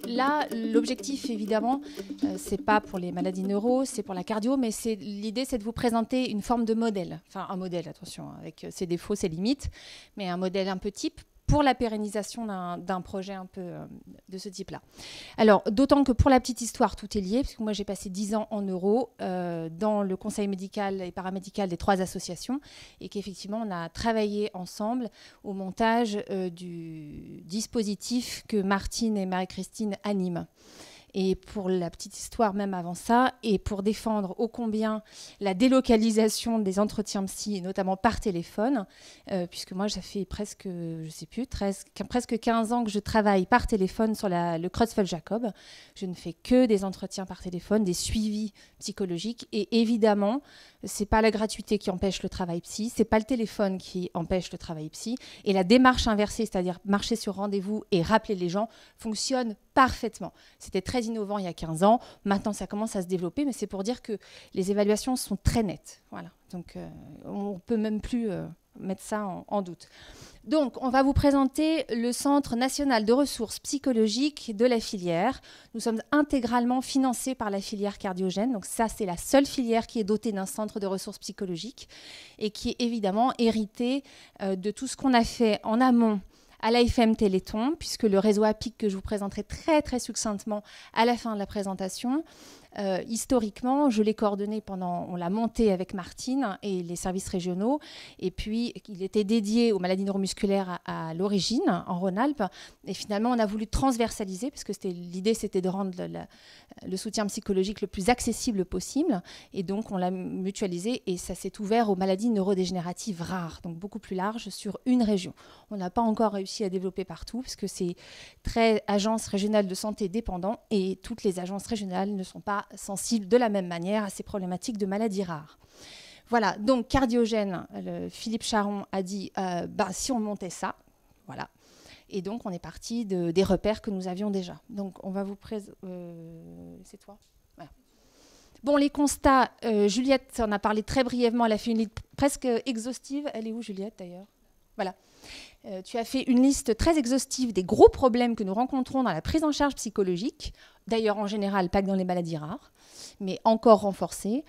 Là, l'objectif, évidemment, c'est pas pour les maladies neuro, c'est pour la cardio, mais l'idée, c'est de vous présenter une forme de modèle. Enfin, un modèle, attention, avec ses défauts, ses limites, mais un modèle un peu type pour la pérennisation d'un projet un peu de ce type-là. Alors, d'autant que pour la petite histoire, tout est lié, parce que moi, j'ai passé 10 ans en neuro dans le conseil médical et paramédical des 3 associations, et qu'effectivement, on a travaillé ensemble au montage du dispositif que Martine et Marie-Christine animent. Et pour la petite histoire, même avant ça, et pour défendre ô combien la délocalisation des entretiens psy, notamment par téléphone, puisque moi, ça fait presque, je sais plus, presque 15 ans que je travaille par téléphone sur le Creutzfeldt-Jakob. Je ne fais que des entretiens par téléphone, des suivis psychologiques. Et évidemment, c'est pas la gratuité qui empêche le travail psy, c'est pas le téléphone qui empêche le travail psy. Et la démarche inversée, c'est-à-dire marcher sur rendez-vous et rappeler les gens, fonctionne parfaitement. C'était très innovant il y a 15 ans. Maintenant, ça commence à se développer, mais c'est pour dire que les évaluations sont très nettes. Voilà. Donc, on ne peut même plus mettre ça en doute. Donc, on va vous présenter le Centre national de ressources psychologiques de la filière. Nous sommes intégralement financés par la filière cardiogène. Donc, ça, c'est la seule filière qui est dotée d'un centre de ressources psychologiques et qui est évidemment héritée de tout ce qu'on a fait en amont à l'AFM Téléthon, puisque le réseau APIC que je vous présenterai très très succinctement à la fin de la présentation, historiquement, je l'ai coordonné on l'a monté avec Martine et les services régionaux, et puis il était dédié aux maladies neuromusculaires à l'origine, en Rhône-Alpes, et finalement on a voulu transversaliser, parce que l'idée c'était de rendre le soutien psychologique le plus accessible possible, et donc on l'a mutualisé, et ça s'est ouvert aux maladies neurodégénératives rares, donc beaucoup plus large sur une région. On n'a pas encore réussi à développer partout, parce que c'est très agence régionale de santé dépendant, et toutes les agences régionales ne sont pas sensibles de la même manière à ces problématiques de maladies rares. Voilà, donc cardiogène, Philippe Charon a dit si on montait ça, voilà. Et donc on est parti des repères que nous avions déjà. Donc on va vous présenter. C'est toi ? Voilà. Bon, les constats, Juliette en a parlé très brièvement, elle a fait une liste presque exhaustive. Elle est où, Juliette, d'ailleurs ? Voilà. Tu as fait une liste très exhaustive des gros problèmes que nous rencontrons dans la prise en charge psychologique, d'ailleurs en général pas que dans les maladies rares, mais encore renforcée,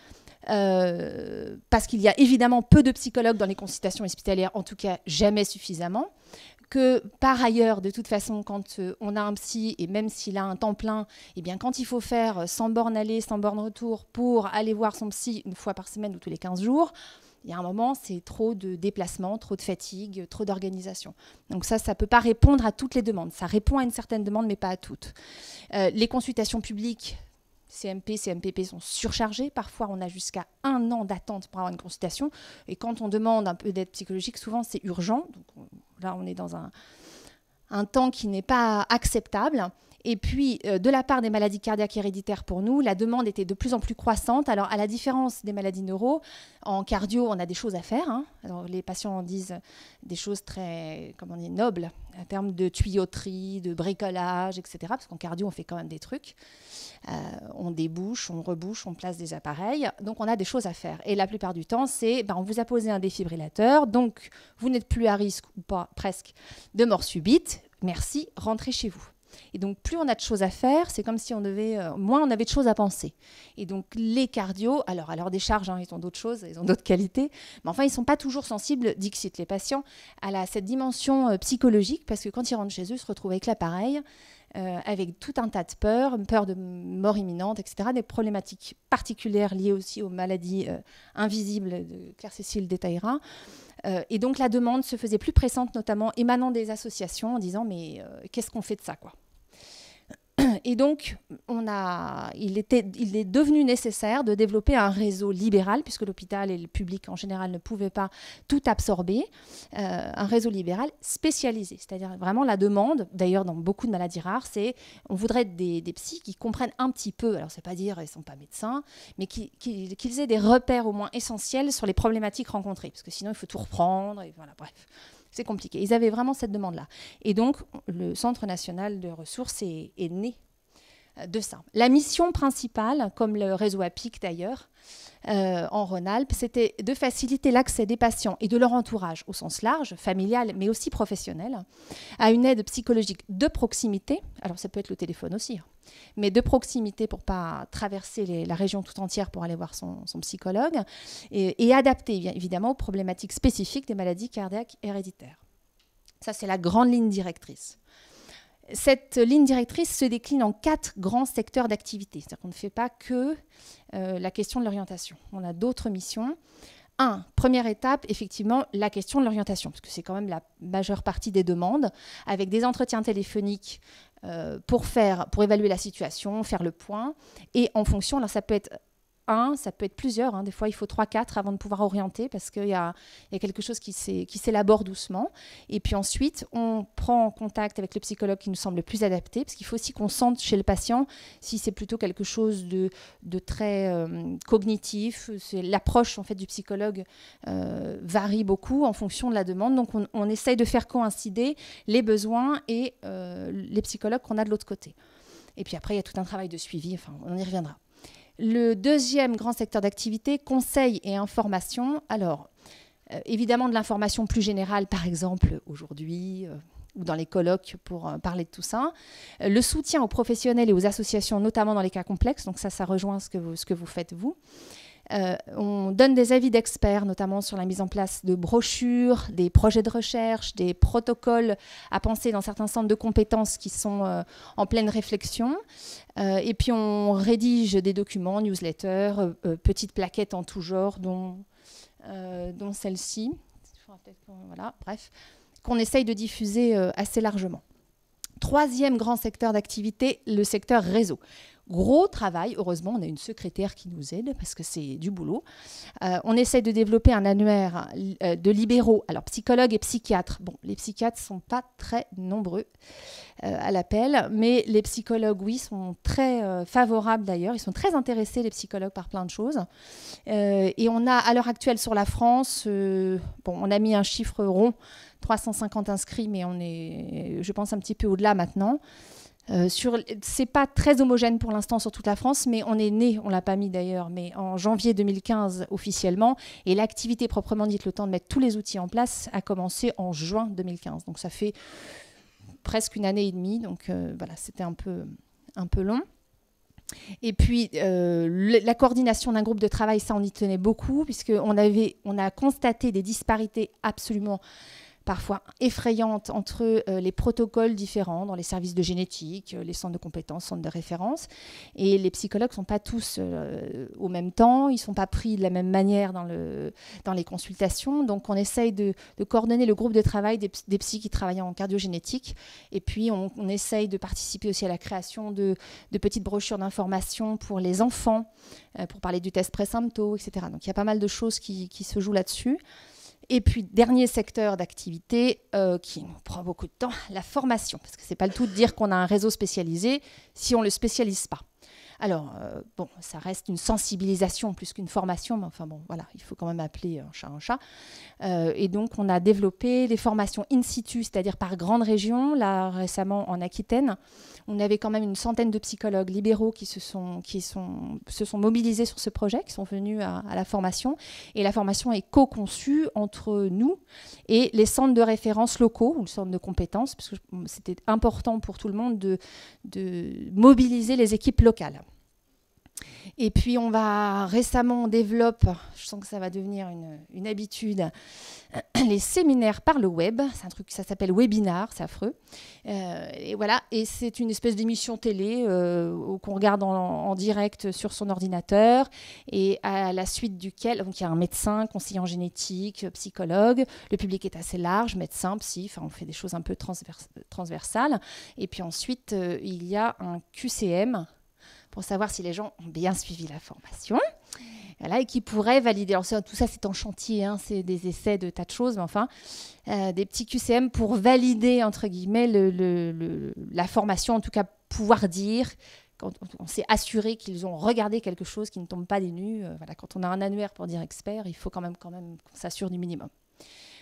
parce qu'il y a évidemment peu de psychologues dans les consultations hospitalières, en tout cas jamais suffisamment, que par ailleurs, de toute façon, quand on a un psy, et même s'il a un temps plein, eh bien, quand il faut faire 100 bornes aller, 100 bornes retour pour aller voir son psy une fois par semaine ou tous les 15 jours, il y a un moment, c'est trop de déplacements, trop de fatigue, trop d'organisation. Donc ça ne peut pas répondre à toutes les demandes. Ça répond à une certaine demande, mais pas à toutes. Les consultations publiques, CMP, CMPP sont surchargées. Parfois, on a jusqu'à 1 an d'attente pour avoir une consultation. Et quand on demande un peu d'aide psychologique, souvent, c'est urgent. Donc là, on est dans un temps qui n'est pas acceptable. Et puis, de la part des maladies cardiaques héréditaires pour nous, la demande était de plus en plus croissante. Alors, à la différence des maladies neuro, en cardio, on a des choses à faire. Hein. Alors, les patients en disent des choses très, nobles, en termes de tuyauterie, de bricolage, etc. Parce qu'en cardio, on fait quand même des trucs. On débouche, on rebouche, on place des appareils. Donc, on a des choses à faire. Et la plupart du temps, c'est, on vous a posé un défibrillateur, donc vous n'êtes plus à risque, ou pas, presque, de mort subite. Merci, rentrez chez vous. Et donc, plus on a de choses à faire, c'est comme si moins on avait de choses à penser. Et donc, les cardios, alors à leur décharge, ils ont d'autres choses, ils ont d'autres qualités, mais enfin, ils ne sont pas toujours sensibles, dixit les patients, à cette dimension psychologique, parce que quand ils rentrent chez eux, ils se retrouvent avec l'appareil, avec tout un tas de peur de mort imminente, etc., des problématiques particulières liées aussi aux maladies invisibles, Claire Cécile détaillera. Et donc, la demande se faisait plus pressante, notamment émanant des associations, en disant « mais qu'est-ce qu'on fait de ça, quoi ?» Et donc, il est devenu nécessaire de développer un réseau libéral, puisque l'hôpital et le public en général ne pouvaient pas tout absorber, un réseau libéral spécialisé. C'est-à-dire vraiment la demande, d'ailleurs dans beaucoup de maladies rares, c'est on voudrait des psys qui comprennent un petit peu, alors c'est pas dire ils ne sont pas médecins, mais qu'ils aient des repères au moins essentiels sur les problématiques rencontrées, parce que sinon il faut tout reprendre, et voilà, bref. C'est compliqué. Ils avaient vraiment cette demande-là. Et donc, le Centre national de ressources est né. de ça. La mission principale, comme le réseau APIC d'ailleurs, en Rhône-Alpes, c'était de faciliter l'accès des patients et de leur entourage au sens large, familial, mais aussi professionnel, à une aide psychologique de proximité. Alors ça peut être le téléphone aussi, hein, mais de proximité pour ne pas traverser la région tout entière pour aller voir son psychologue, et adapté évidemment aux problématiques spécifiques des maladies cardiaques héréditaires. Ça, c'est la grande ligne directrice. Cette ligne directrice se décline en 4 grands secteurs d'activité. C'est-à-dire qu'on ne fait pas que la question de l'orientation. On a d'autres missions. Première étape, effectivement, la question de l'orientation, parce que c'est quand même la majeure partie des demandes, avec des entretiens téléphoniques pour évaluer la situation, faire le point. Et en fonction, alors ça peut être ça peut être plusieurs, hein. Des fois il faut 3-4 avant de pouvoir orienter parce qu'il y a quelque chose qui s'élabore doucement. Et puis ensuite, on prend en contact avec le psychologue qui nous semble le plus adapté, parce qu'il faut aussi qu'on sente chez le patient si c'est plutôt quelque chose de très cognitif. L'approche en fait, du psychologue varie beaucoup en fonction de la demande. Donc on essaye de faire coïncider les besoins et les psychologues qu'on a de l'autre côté. Et puis après, il y a tout un travail de suivi, enfin, on y reviendra. Le deuxième grand secteur d'activité, conseil et information. Alors, évidemment de l'information plus générale, par exemple aujourd'hui, ou dans les colloques pour parler de tout ça. Le soutien aux professionnels et aux associations, notamment dans les cas complexes. Donc ça rejoint ce que vous faites, vous. On donne des avis d'experts, notamment sur la mise en place de brochures, des projets de recherche, des protocoles à penser dans certains centres de compétences qui sont en pleine réflexion. Et puis on rédige des documents, newsletters, petites plaquettes en tout genre, dont celle-ci. Voilà, bref, qu'on essaye de diffuser assez largement. Troisième grand secteur d'activité, le secteur réseau. Gros travail, heureusement, on a une secrétaire qui nous aide parce que c'est du boulot. On essaie de développer un annuaire de libéraux, alors psychologues et psychiatres. Bon, les psychiatres ne sont pas très nombreux à l'appel, mais les psychologues, oui, sont très favorables d'ailleurs. Ils sont très intéressés, les psychologues, par plein de choses. Et on a, à l'heure actuelle, sur la France, on a mis un chiffre rond, 350 inscrits, mais on est, je pense, un petit peu au-delà maintenant. C'est pas très homogène pour l'instant sur toute la France, mais on est né, on l'a pas mis d'ailleurs, mais en janvier 2015 officiellement, et l'activité proprement dite, le temps de mettre tous les outils en place, a commencé en juin 2015. Donc ça fait presque une année et demie, donc voilà, c'était un peu long. Et puis la coordination d'un groupe de travail, ça on y tenait beaucoup, puisqu'on a constaté des disparités absolument parfois effrayantes entre les protocoles différents dans les services de génétique, les centres de compétences, centres de référence. Et les psychologues ne sont pas tous au même temps, ils ne sont pas pris de la même manière dans les consultations. Donc on essaye de coordonner le groupe de travail des psys qui travaillent en cardiogénétique. Et puis on essaye de participer aussi à la création de petites brochures d'information pour les enfants, pour parler du test pré-sympto, etc. Donc il y a pas mal de choses qui se jouent là-dessus. Et puis, dernier secteur d'activité qui prend beaucoup de temps, la formation. Parce que ce n'est pas le tout de dire qu'on a un réseau spécialisé si on ne le spécialise pas. Alors, ça reste une sensibilisation plus qu'une formation, mais enfin bon, voilà, il faut quand même appeler un chat. Et donc, on a développé des formations in situ, c'est-à-dire par grande région. Là, récemment, en Aquitaine, on avait quand même une centaine de psychologues libéraux qui se sont mobilisés sur ce projet, qui sont venus à la formation. Et la formation est co-conçue entre nous et les centres de référence locaux, ou le centre de compétences, parce que c'était important pour tout le monde de mobiliser les équipes locales. Et puis récemment on développe, je sens que ça va devenir une habitude, les séminaires par le web. C'est un truc, ça s'appelle Webinar, c'est affreux. Et voilà, et c'est une espèce d'émission télé qu'on regarde en direct sur son ordinateur, et à la suite duquel, donc il y a un médecin, conseiller en génétique, psychologue. Le public est assez large, médecin, psy, enfin on fait des choses un peu transversales. Et puis ensuite il y a un QCM pour savoir si les gens ont bien suivi la formation, voilà, et qui pourraient valider. Alors tout ça, c'est en chantier, hein, c'est des essais de tas de choses, mais enfin, des petits QCM pour valider, entre guillemets, la formation, en tout cas pouvoir dire, quand on s'est assuré qu'ils ont regardé quelque chose qui ne tombe pas des nues. Voilà, quand on a un annuaire pour dire expert, il faut quand même qu'on s'assure du minimum.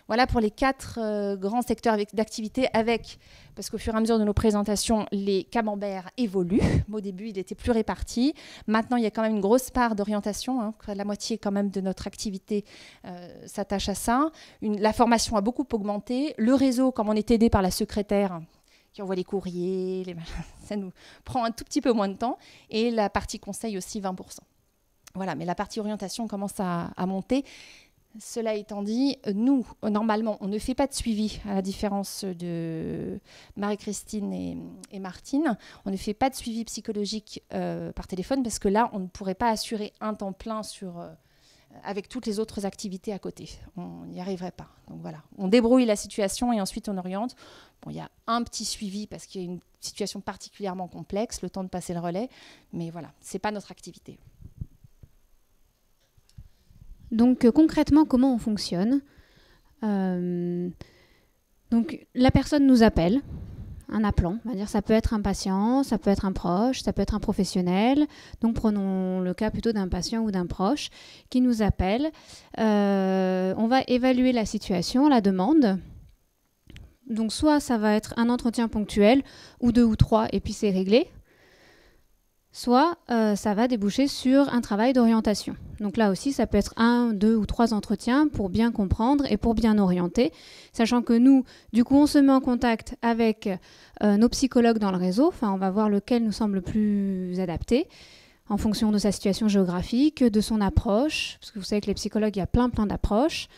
Voilà pour les 4 grands secteurs d'activité parce qu'au fur et à mesure de nos présentations, les camemberts évoluent. Au début, il était plus réparti. Maintenant, il y a quand même une grosse part d'orientation. Hein. La moitié quand même de notre activité s'attache à ça. La formation a beaucoup augmenté. Le réseau, comme on est aidé par la secrétaire qui envoie les courriers, ça nous prend un tout petit peu moins de temps. Et la partie conseil aussi, 20%. Voilà, mais la partie orientation commence à monter. Cela étant dit, nous, normalement, on ne fait pas de suivi, à la différence de Marie-Christine et Martine. On ne fait pas de suivi psychologique par téléphone parce que là, on ne pourrait pas assurer un temps plein avec toutes les autres activités à côté. On n'y arriverait pas. Donc voilà, on débrouille la situation et ensuite on oriente. Bon, il y a un petit suivi parce qu'il y a une situation particulièrement complexe, le temps de passer le relais, mais voilà, ce n'est pas notre activité. Donc concrètement, comment on fonctionne? Donc la personne nous appelle, un appelant, on va dire ça peut être un patient, ça peut être un proche, ça peut être un professionnel. Donc prenons le cas plutôt d'un patient ou d'un proche qui nous appelle. On va évaluer la situation, la demande. Donc soit ça va être un entretien ponctuel, ou 2 ou 3, et puis c'est réglé. Soit ça va déboucher sur un travail d'orientation. Donc là aussi, ça peut être 1, 2 ou 3 entretiens pour bien comprendre et pour bien orienter, sachant que nous, du coup, on se met en contact avec nos psychologues dans le réseau. Enfin, on va voir lequel nous semble le plus adapté en fonction de sa situation géographique, de son approche, parce que vous savez que les psychologues, il y a plein d'approches.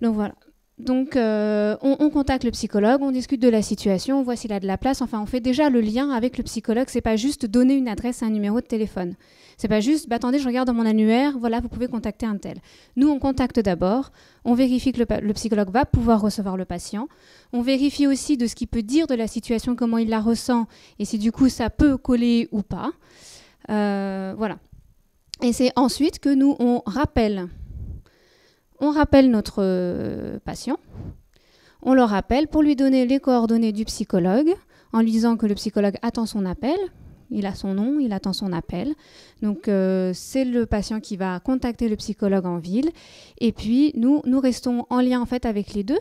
Donc voilà. Donc, on contacte le psychologue, on discute de la situation, on voit s'il a de la place. Enfin, on fait déjà le lien avec le psychologue. C'est pas juste donner une adresse et un numéro de téléphone. C'est pas juste, attendez, je regarde dans mon annuaire, voilà, vous pouvez contacter un tel. Nous, on contacte d'abord, on vérifie que le psychologue va pouvoir recevoir le patient. On vérifie aussi de ce qu'il peut dire de la situation, comment il la ressent, et si du coup ça peut coller ou pas. Voilà. Et c'est ensuite que nous, on rappelle notre patient, on le rappelle pour lui donner les coordonnées du psychologue en lui disant que le psychologue attend son appel, il a son nom, il attend son appel. Donc c'est le patient qui va contacter le psychologue en ville et puis nous restons en lien en fait avec les deux.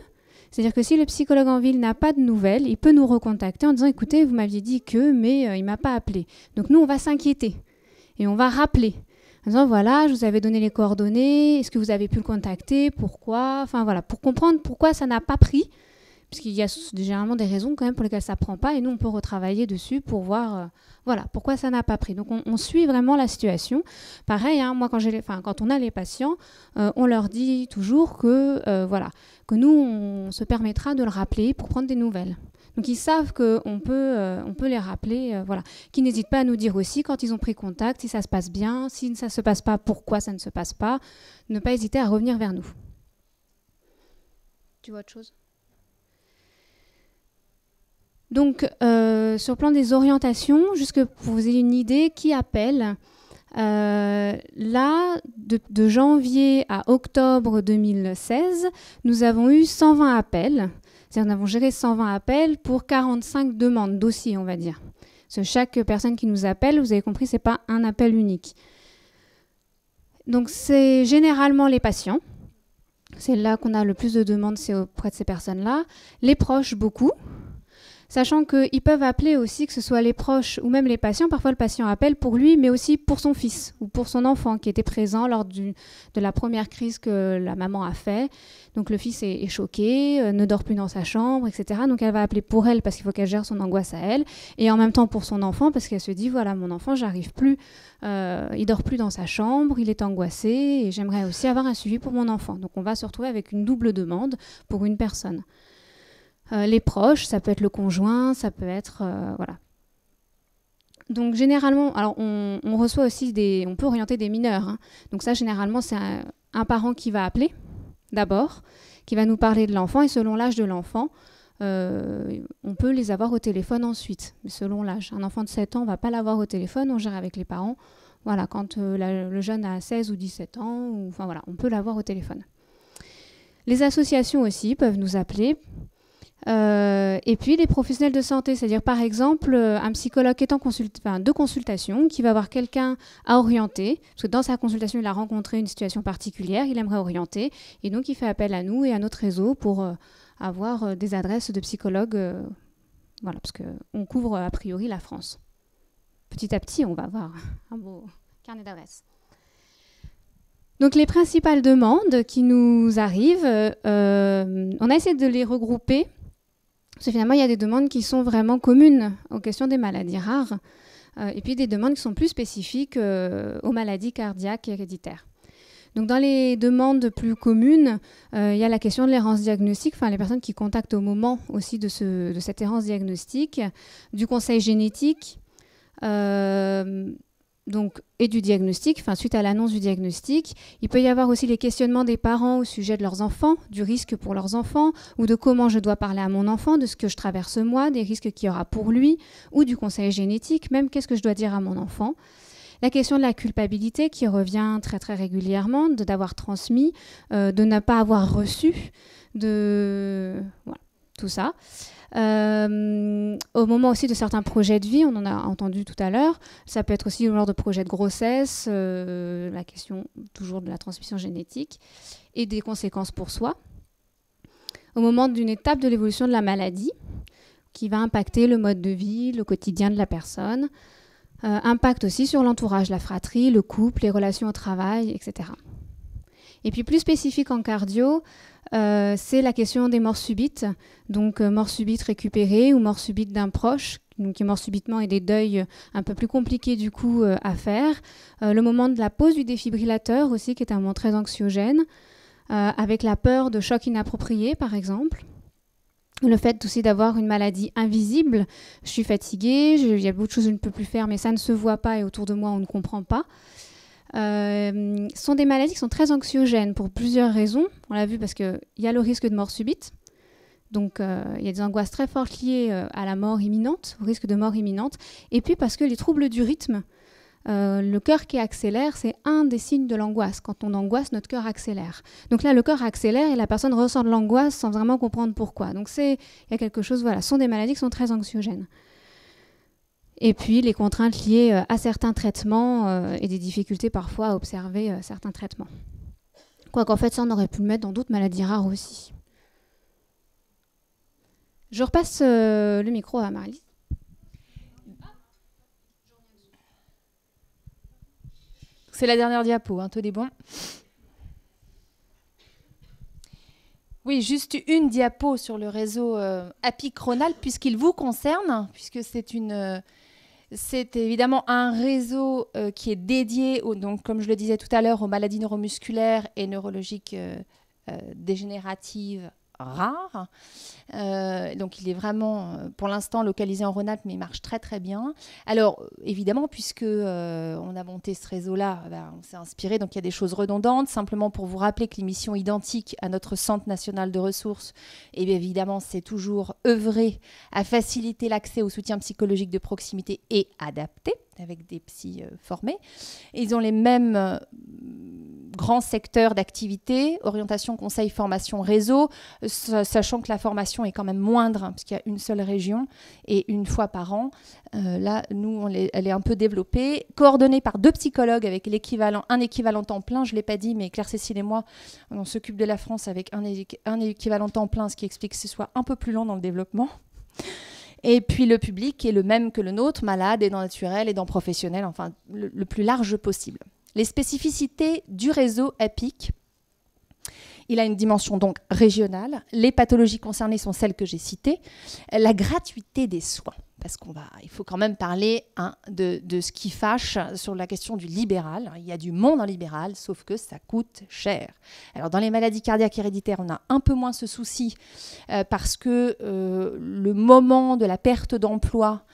C'est-à-dire que si le psychologue en ville n'a pas de nouvelles, il peut nous recontacter en disant écoutez, vous m'aviez dit que, mais il ne m'a pas appelé. Donc nous on va s'inquiéter et on va rappeler. En disant, voilà, je vous avais donné les coordonnées, est-ce que vous avez pu le contacter, pourquoi, enfin voilà, pour comprendre pourquoi ça n'a pas pris, parce qu'il y a généralement des raisons quand même pour lesquelles ça ne prend pas, et nous on peut retravailler dessus pour voir, voilà, pourquoi ça n'a pas pris. Donc on suit vraiment la situation. Pareil, hein, moi quand on a les patients, on leur dit toujours que, voilà, que nous on se permettra de le rappeler pour prendre des nouvelles. Donc ils savent qu'on peut les rappeler, voilà. Qu'ils n'hésitent pas à nous dire aussi quand ils ont pris contact, si ça se passe bien, si ça ne se passe pas, pourquoi ça ne se passe pas. Ne pas hésiter à revenir vers nous. Tu vois autre chose? Donc sur le plan des orientations, juste que pour vous ayez une idée, qui appelle là, de janvier à octobre 2016, nous avons eu 120 appels. C'est-à-dire nous avons géré 120 appels pour 45 demandes, dossiers, on va dire. Parce que chaque personne qui nous appelle, vous avez compris, ce n'est pas un appel unique. Donc, c'est généralement les patients. C'est là qu'on a le plus de demandes, c'est auprès de ces personnes-là. Les proches, beaucoup. Sachant qu'ils peuvent appeler aussi, que ce soit les proches ou même les patients. Parfois, le patient appelle pour lui, mais aussi pour son fils ou pour son enfant qui était présent lors de la première crise que la maman a fait. Donc, le fils est choqué, ne dort plus dans sa chambre, etc. Donc, elle va appeler pour elle parce qu'il faut qu'elle gère son angoisse à elle. Et en même temps pour son enfant parce qu'elle se dit, voilà, mon enfant, j'arrive plus, il dort plus dans sa chambre, il est angoissé et j'aimerais aussi avoir un suivi pour mon enfant. Donc, on va se retrouver avec une double demande pour une personne. Les proches, ça peut être le conjoint, ça peut être... voilà. Donc généralement, alors on reçoit aussi on peut orienter des mineurs. Hein. Donc ça, généralement, c'est un parent qui va appeler d'abord, qui va nous parler de l'enfant et selon l'âge de l'enfant, on peut les avoir au téléphone ensuite, mais selon l'âge. Un enfant de 7 ans, on ne va pas l'avoir au téléphone, on gère avec les parents. Voilà, quand le jeune a 16 ou 17 ans, enfin voilà, on peut l'avoir au téléphone. Les associations aussi peuvent nous appeler. Et puis les professionnels de santé, c'est-à-dire par exemple un psychologue qui est de consultation, qui va avoir quelqu'un à orienter, parce que dans sa consultation, il a rencontré une situation particulière, il aimerait orienter, et donc il fait appel à nous et à notre réseau pour avoir des adresses de psychologues, voilà, parce qu'on couvre a priori la France. Petit à petit, on va avoir un beau carnet d'adresses. Donc les principales demandes qui nous arrivent, on a essayé de les regrouper. Parce que finalement, il y a des demandes qui sont vraiment communes aux questions des maladies rares, et puis des demandes qui sont plus spécifiques aux maladies cardiaques et héréditaires. Donc dans les demandes plus communes, il y a la question de l'errance diagnostique, enfin les personnes qui contactent au moment aussi de cette errance diagnostique, du conseil génétique, donc, et du diagnostic, enfin suite à l'annonce du diagnostic. Il peut y avoir aussi les questionnements des parents au sujet de leurs enfants, du risque pour leurs enfants, ou de comment je dois parler à mon enfant, de ce que je traverse moi, des risques qu'il y aura pour lui, ou du conseil génétique, même qu'est-ce que je dois dire à mon enfant. La question de la culpabilité qui revient très très régulièrement, d'avoir transmis, de ne pas avoir reçu, voilà, tout ça. Au moment aussi de certains projets de vie, on en a entendu tout à l'heure, ça peut être aussi lors de projets de grossesse, la question toujours de la transmission génétique et des conséquences pour soi. Au moment d'une étape de l'évolution de la maladie qui va impacter le mode de vie, le quotidien de la personne, impact aussi sur l'entourage, la fratrie, le couple, les relations au travail, etc. Et puis plus spécifique en cardio, c'est la question des morts subites, donc mort subite récupérée ou mort subite d'un proche, donc mort subitement et des deuils un peu plus compliqués du coup à faire. Le moment de la pose du défibrillateur aussi, qui est un moment très anxiogène, avec la peur de choc inapproprié par exemple. Le fait aussi d'avoir une maladie invisible, je suis fatiguée, il y a beaucoup de choses que je ne peux plus faire, mais ça ne se voit pas et autour de moi on ne comprend pas. Sont des maladies qui sont très anxiogènes pour plusieurs raisons. On l'a vu parce qu'il y a le risque de mort subite. Donc, il y a des angoisses très fortes liées à la mort imminente, au risque de mort imminente. Et puis parce que les troubles du rythme, le cœur qui accélère, c'est un des signes de l'angoisse. Quand on angoisse, notre cœur accélère. Donc là, le cœur accélère et la personne ressent de l'angoisse sans vraiment comprendre pourquoi. Donc, il y a quelque chose, voilà, ce sont des maladies qui sont très anxiogènes. Et puis les contraintes liées à certains traitements et des difficultés parfois à observer certains traitements. Quoiqu'en fait, ça, on aurait pu le mettre dans d'autres maladies rares aussi. Je repasse le micro à Marie-Lise. C'est la dernière diapo, hein, tout est bon. Oui, juste une diapo sur le réseau apicronal, puisqu'il vous concerne, puisque c'est évidemment un réseau qui est dédié, donc, comme je le disais tout à l'heure, aux maladies neuromusculaires et neurologiques dégénératives rares. Donc il est vraiment pour l'instant localisé en Rhône-Alpes, mais il marche très très bien. Alors évidemment, puisque on a monté ce réseau-là, on s'est inspiré, donc il y a des choses redondantes. Simplement pour vous rappeler que les missions identiques à notre Centre national de ressources, et bien évidemment c'est toujours œuvrer à faciliter l'accès au soutien psychologique de proximité et adapté, avec des psys formés. Et ils ont les mêmes grands secteurs d'activité, orientation, conseil, formation, réseau, sachant que la formation est quand même moindre, hein, parce qu'il y a une seule région et une fois par an. Là, nous, elle est un peu développée, coordonnée par 2 psychologues avec un équivalent temps plein, je ne l'ai pas dit, mais Claire-Cécile et moi, on s'occupe de la France avec un équivalent temps plein, ce qui explique que ce soit un peu plus lent dans le développement. Et puis le public est le même que le nôtre, malade, aidant naturel, aidant professionnel, enfin le plus large possible. Les spécificités du réseau APIC, il a une dimension donc régionale. Les pathologies concernées sont celles que j'ai citées. La gratuité des soins, parce il faut quand même parler de ce qui fâche sur la question du libéral. Il y a du monde en libéral, sauf que ça coûte cher. Alors dans les maladies cardiaques héréditaires, on a un peu moins ce souci parce que le moment de la perte d'emploi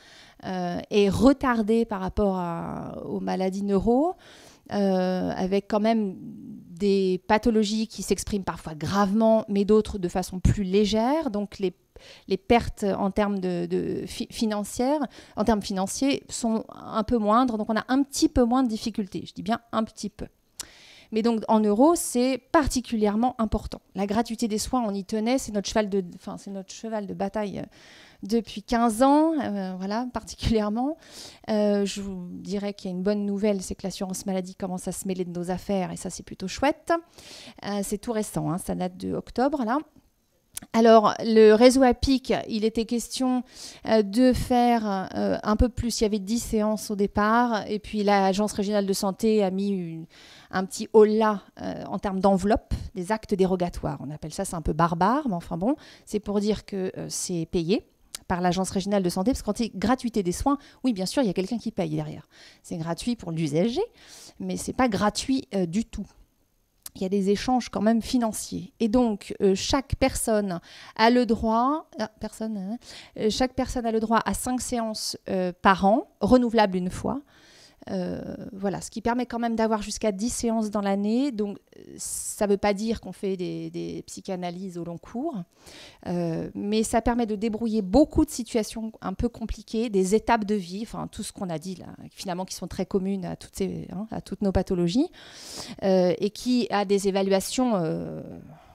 est retardé par rapport aux maladies neuro. Avec quand même des pathologies qui s'expriment parfois gravement, mais d'autres de façon plus légère. Donc les pertes en termes financiers sont un peu moindres. Donc on a un petit peu moins de difficultés. Je dis bien un petit peu. Mais donc, en euros, c'est particulièrement important. La gratuité des soins, on y tenait, c'est notre cheval de bataille depuis 15 ans, voilà, particulièrement. Je vous dirais qu'il y a une bonne nouvelle, c'est que l'assurance maladie commence à se mêler de nos affaires, et ça, c'est plutôt chouette. C'est tout récent, hein, ça date de octobre, là. Alors, le réseau APIC, il était question de faire un peu plus. Il y avait 10 séances au départ. Et puis, l'Agence régionale de santé a mis un petit holà en termes d'enveloppe, des actes dérogatoires. On appelle ça, c'est un peu barbare, mais enfin bon, c'est pour dire que c'est payé par l'Agence régionale de santé. Parce que quand c'est gratuité des soins, oui, bien sûr, il y a quelqu'un qui paye derrière. C'est gratuit pour l'usager, mais ce n'est pas gratuit du tout. Il y a des échanges quand même financiers. Et donc, chaque personne a le droit, chaque personne a le droit à 5 séances par an, renouvelables une fois. Voilà, ce qui permet quand même d'avoir jusqu'à 10 séances dans l'année. Donc, ça ne veut pas dire qu'on fait des psychanalyses au long cours, mais ça permet de débrouiller beaucoup de situations un peu compliquées, des étapes de vie, enfin tout ce qu'on a dit là, finalement qui sont très communes à toutes nos pathologies, et qui a des évaluations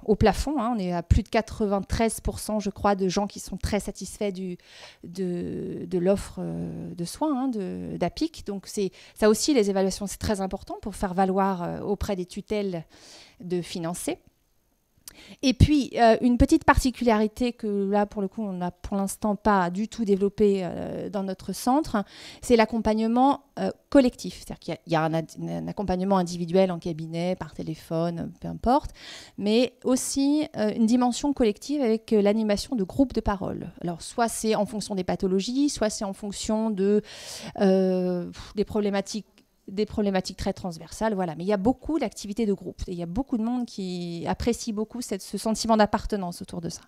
au plafond. On est à plus de 93%, je crois, de gens qui sont très satisfaits de l'offre de soins d'APIC. Donc, ça aussi, les évaluations, c'est très important pour faire valoir auprès des tutelles de financer. Et puis, une petite particularité que là, pour le coup, on n'a pour l'instant pas du tout développé dans notre centre, c'est l'accompagnement collectif. C'est-à-dire qu'il y a un accompagnement individuel en cabinet, par téléphone, peu importe, mais aussi une dimension collective avec l'animation de groupes de parole. Alors, soit c'est en fonction des pathologies, soit c'est en fonction des problématiques très transversales, voilà. Mais il y a beaucoup d'activités de groupe et il y a beaucoup de monde qui apprécie beaucoup ce sentiment d'appartenance autour de ça.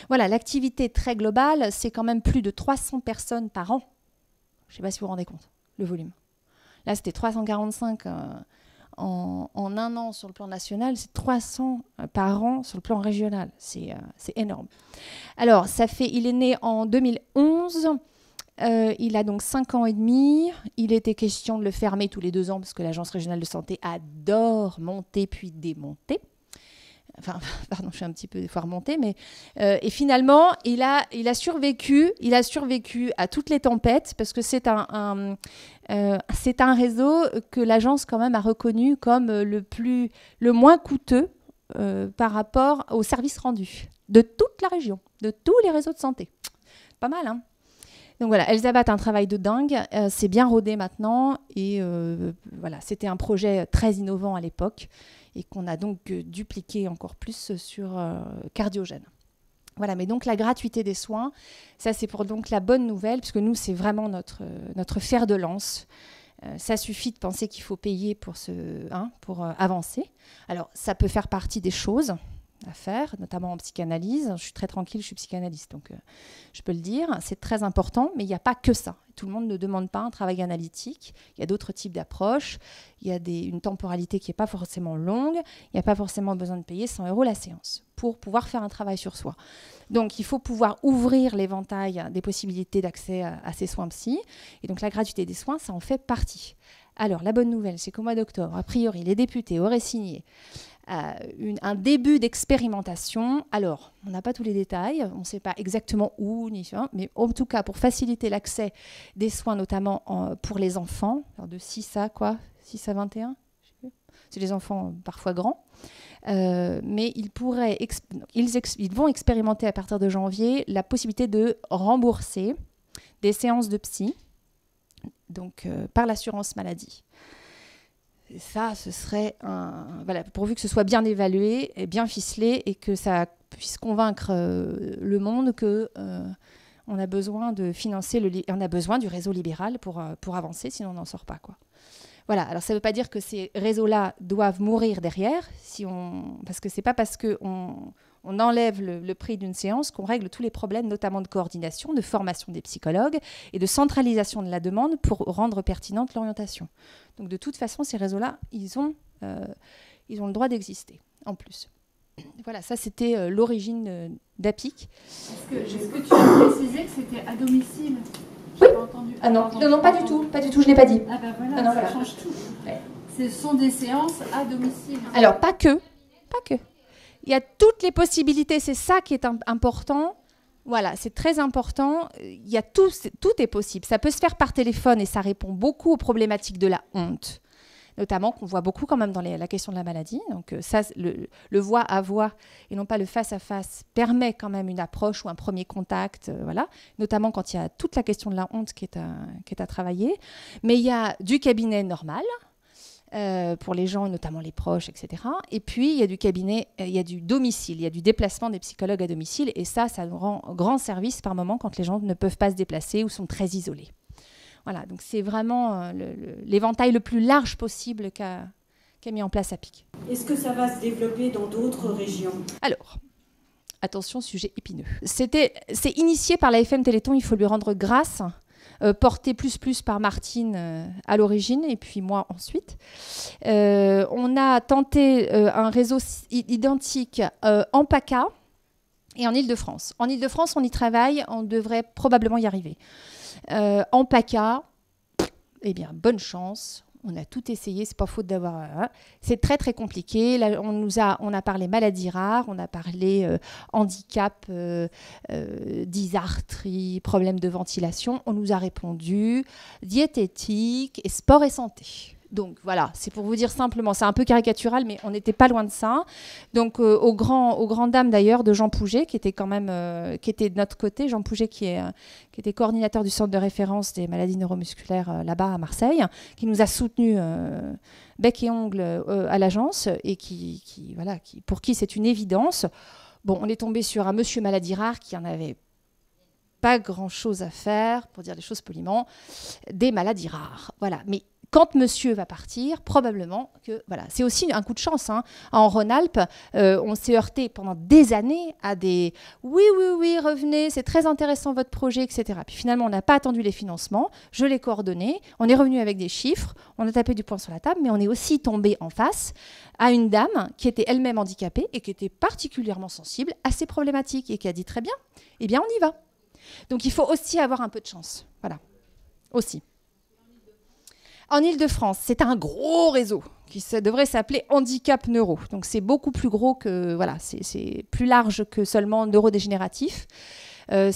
Voilà, l'activité très globale, c'est quand même plus de 300 personnes par an. Je ne sais pas si vous vous rendez compte, le volume. Là, c'était 345 en un an sur le plan national, c'est 300 par an sur le plan régional. C'est énorme. Alors, il est né en 2011. Il a donc 5 ans et demi. Il était question de le fermer tous les 2 ans parce que l'Agence régionale de santé adore monter puis démonter. Enfin, pardon, je suis un petit peu des fois remontée, mais et finalement, il a survécu. Il a survécu à toutes les tempêtes parce que c'est un réseau que l'agence quand même a reconnu comme le moins coûteux par rapport aux services rendus de toute la région, de tous les réseaux de santé. Pas mal, hein? Donc voilà, Elisabeth a un travail de dingue, c'est bien rodé maintenant et voilà, c'était un projet très innovant à l'époque et qu'on a donc dupliqué encore plus sur Cardiogène. Voilà, mais donc la gratuité des soins, ça c'est pour donc la bonne nouvelle, puisque nous c'est vraiment notre fer de lance. Ça suffit de penser qu'il faut payer pour avancer. Alors ça peut faire partie des choses à faire, notamment en psychanalyse. Je suis très tranquille, je suis psychanalyste, donc je peux le dire. C'est très important, mais il n'y a pas que ça. Tout le monde ne demande pas un travail analytique. Il y a d'autres types d'approches. Il y a une temporalité qui n'est pas forcément longue. Il n'y a pas forcément besoin de payer 100 € la séance pour pouvoir faire un travail sur soi. Donc, il faut pouvoir ouvrir l'éventail des possibilités d'accès à ces soins psy. Et donc, la gratuité des soins, ça en fait partie. Alors, la bonne nouvelle, c'est qu'au mois d'octobre, a priori, les députés auraient signé un début d'expérimentation. Alors, on n'a pas tous les détails, on ne sait pas exactement où, mais en tout cas, pour faciliter l'accès des soins, notamment pour les enfants, alors de 6 à 21, je sais plus. C'est les enfants parfois grands, mais ils vont expérimenter à partir de janvier la possibilité de rembourser des séances de psy, donc par l'assurance maladie. Et ça, ce serait pourvu que ce soit bien évalué et bien ficelé et que ça puisse convaincre le monde qu'on a besoin de financer on a besoin du réseau libéral pour avancer, sinon on n'en sort pas, quoi. Voilà. Alors ça ne veut pas dire que ces réseaux-là doivent mourir derrière, parce que c'est pas parce qu'on enlève le prix d'une séance qu'on règle tous les problèmes, notamment de coordination, de formation des psychologues et de centralisation de la demande pour rendre pertinente l'orientation. Donc de toute façon, ces réseaux-là, ils ont le droit d'exister, en plus. Voilà, ça c'était l'origine d'APIC. Est-ce que tu as précisé que c'était à domicile? Oui. Ah non, pas du tout, je ne l'ai pas dit. Ah ben voilà, non, ça change tout. Ouais. Ce sont des séances à domicile. Alors, pas que. Il y a toutes les possibilités, c'est ça qui est important. Voilà, c'est très important. Il y a tout est possible. Ça peut se faire par téléphone et ça répond beaucoup aux problématiques de la honte, notamment qu'on voit beaucoup quand même dans la question de la maladie. Donc ça, le voix à voix et non pas le face à face permet quand même une approche ou un premier contact, voilà. Notamment quand il y a toute la question de la honte qui est à travailler. Mais il y a du cabinet normal. Pour les gens, notamment les proches, etc. Et puis, il y a du cabinet, il y a du domicile, il y a du déplacement des psychologues à domicile. Et ça nous rend grand service par moment quand les gens ne peuvent pas se déplacer ou sont très isolés. Voilà, donc c'est vraiment l'éventail le plus large possible qu'a mis en place APIC. Est-ce que ça va se développer dans d'autres régions? Alors, attention, sujet épineux. C'est initié par la FM Téléthon, il faut lui rendre grâce. Porté plus par Martine à l'origine et puis moi ensuite. On a tenté un réseau identique en PACA et en Île-de-France. En Île-de-France, on y travaille, on devrait probablement y arriver. En PACA, eh bien, bonne chance. On a tout essayé, c'est pas faute d'avoir. C'est très très compliqué. Là, on a parlé maladies rares, on a parlé handicap, dysarthrie, problèmes de ventilation. On nous a répondu diététique et sport et santé. Donc voilà, c'est pour vous dire simplement, c'est un peu caricatural, mais on n'était pas loin de ça. Donc aux grandes dames d'ailleurs de Jean Pouget, qui était quand même, qui était de notre côté, Jean Pouget qui était coordinateur du centre de référence des maladies neuromusculaires là-bas à Marseille, qui nous a soutenus bec et ongle à l'agence et pour qui c'est une évidence. Bon, on est tombé sur un monsieur maladie rare qui en avait pas grand-chose à faire, pour dire les choses poliment, des maladies rares. Voilà, mais quand monsieur va partir, probablement que... Voilà, c'est aussi un coup de chance. Hein. En Rhône-Alpes, on s'est heurté pendant des années à des « oui, revenez, c'est très intéressant votre projet, etc. » Puis finalement, on n'a pas attendu les financements, je l'ai coordonné, on est revenu avec des chiffres, on a tapé du poing sur la table, mais on est aussi tombé en face à une dame qui était elle-même handicapée et qui était particulièrement sensible à ces problématiques et qui a dit « très bien, eh bien on y va ». Donc il faut aussi avoir un peu de chance. Voilà, aussi. En Île-de-France, c'est un gros réseau qui devrait s'appeler Handicap Neuro. Donc c'est beaucoup plus gros que, voilà, c'est plus large que seulement neurodégénératif. On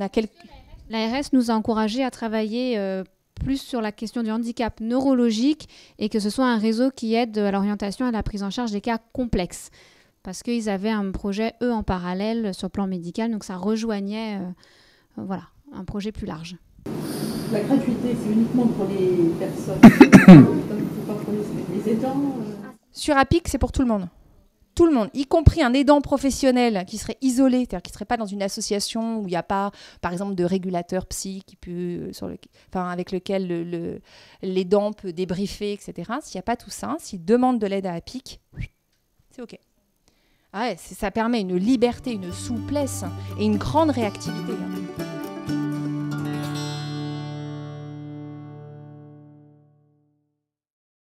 a quelques... L'ARS nous a encouragés à travailler plus sur la question du handicap neurologique et que ce soit un réseau qui aide à l'orientation et à la prise en charge des cas complexes. Parce qu'ils avaient un projet, eux, en parallèle sur le plan médical, donc ça rejoignait un projet plus large. La gratuité, c'est uniquement pour les personnes, pas pour les aidants. Sur APIC, c'est pour tout le monde. Tout le monde, y compris un aidant professionnel qui serait isolé, c'est-à-dire qui ne serait pas dans une association où il n'y a pas, par exemple, de régulateur psy avec lequel l'aidant peut débriefer, etc. S'il n'y a pas tout ça, s'il demande de l'aide à APIC, c'est OK. Ah ouais, ça permet une liberté, une souplesse et une grande réactivité.